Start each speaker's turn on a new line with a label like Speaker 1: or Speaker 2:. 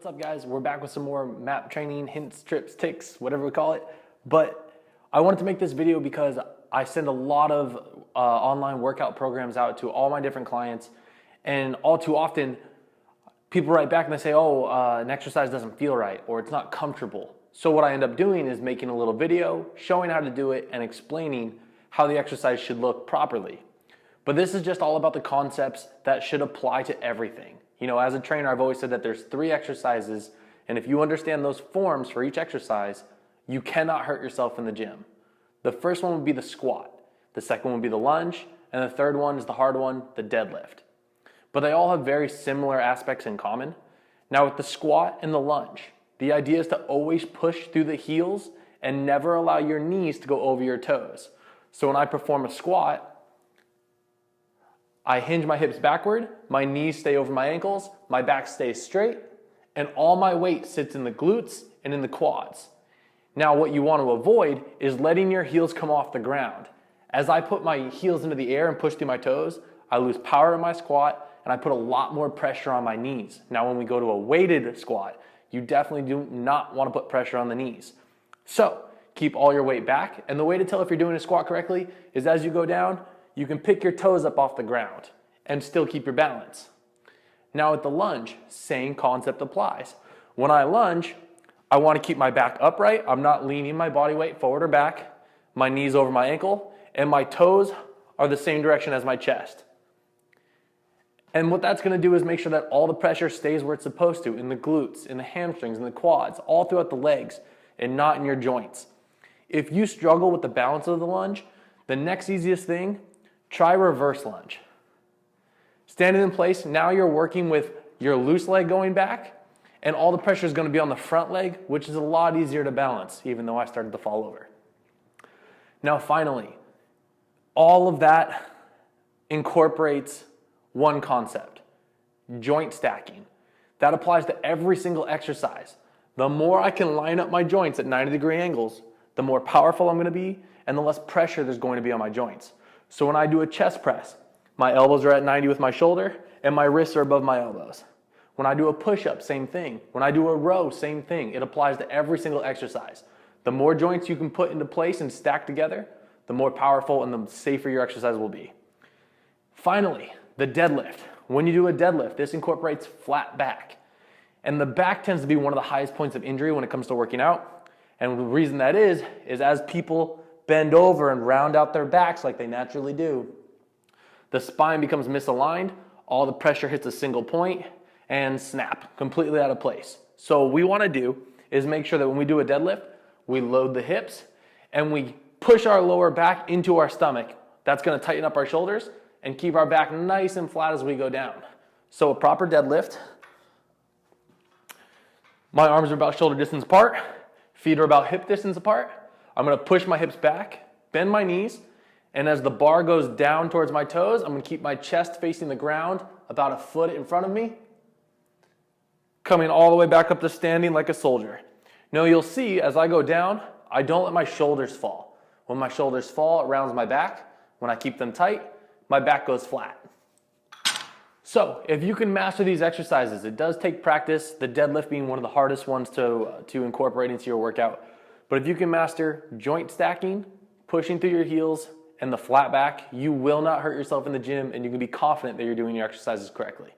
Speaker 1: What's up, guys? We're back with some more map training, hints, trips, ticks, whatever we call it. But I wanted to make this video because I send a lot of online workout programs out to all my different clients, and all too often people write back and they say, oh, an exercise doesn't feel right or it's not comfortable. So what I end up doing is making a little video showing how to do it and explaining how the exercise should look properly. But this is just all about the concepts that should apply to everything. You know, as a trainer, I've always said that there's 3 exercises, and if you understand those forms for each exercise, you cannot hurt yourself in the gym. The first one would be the squat, the second one would be the lunge, and the third one is the hard one, the deadlift. But they all have very similar aspects in common. Now with the squat and the lunge, the idea is to always push through the heels and never allow your knees to go over your toes. So when I perform a squat, I hinge my hips backward, my knees stay over my ankles, my back stays straight, and all my weight sits in the glutes and in the quads. Now what you want to avoid is letting your heels come off the ground. As I put my heels into the air and push through my toes, I lose power in my squat and I put a lot more pressure on my knees. Now when we go to a weighted squat, you definitely do not want to put pressure on the knees. So keep all your weight back, and the way to tell if you're doing a squat correctly is as you go down, you can pick your toes up off the ground and still keep your balance. Now with the lunge, same concept applies. When I lunge, I want to keep my back upright. I'm not leaning my body weight forward or back, my knees over my ankle, and my toes are the same direction as my chest. And what that's going to do is make sure that all the pressure stays where it's supposed to, in the glutes, in the hamstrings, in the quads, all throughout the legs, and not in your joints. If you struggle with the balance of the lunge, the next easiest thing, try reverse lunge. Standing in place, now you're working with your loose leg going back, and all the pressure is going to be on the front leg, which is a lot easier to balance, even though I started to fall over. Now finally, all of that incorporates one concept, joint stacking. That applies to every single exercise. The more I can line up my joints at 90-degree angles, the more powerful I'm going to be, and the less pressure there's going to be on my joints. So when I do a chest press, my elbows are at 90 with my shoulder and my wrists are above my elbows. When I do a push-up, same thing. When I do a row, same thing. It applies to every single exercise. The more joints you can put into place and stack together, the more powerful and the safer your exercise will be. Finally, the deadlift. When you do a deadlift, this incorporates flat back. And the back tends to be one of the highest points of injury when it comes to working out. And the reason that is as people bend over and round out their backs like they naturally do, the spine becomes misaligned, all the pressure hits a single point, and snap, completely out of place. So what we want to do is make sure that when we do a deadlift, we load the hips and we push our lower back into our stomach. That's going to tighten up our shoulders and keep our back nice and flat as we go down. So a proper deadlift, my arms are about shoulder distance apart, feet are about hip distance apart. I'm going to push my hips back, bend my knees, and as the bar goes down towards my toes, I'm going to keep my chest facing the ground about a foot in front of me, coming all the way back up to standing like a soldier. Now you'll see as I go down, I don't let my shoulders fall. When my shoulders fall, it rounds my back. When I keep them tight, my back goes flat. So if you can master these exercises, it does take practice, the deadlift being one of the hardest ones to incorporate into your workout. But if you can master joint stacking, pushing through your heels, and the flat back, you will not hurt yourself in the gym, and you can be confident that you're doing your exercises correctly.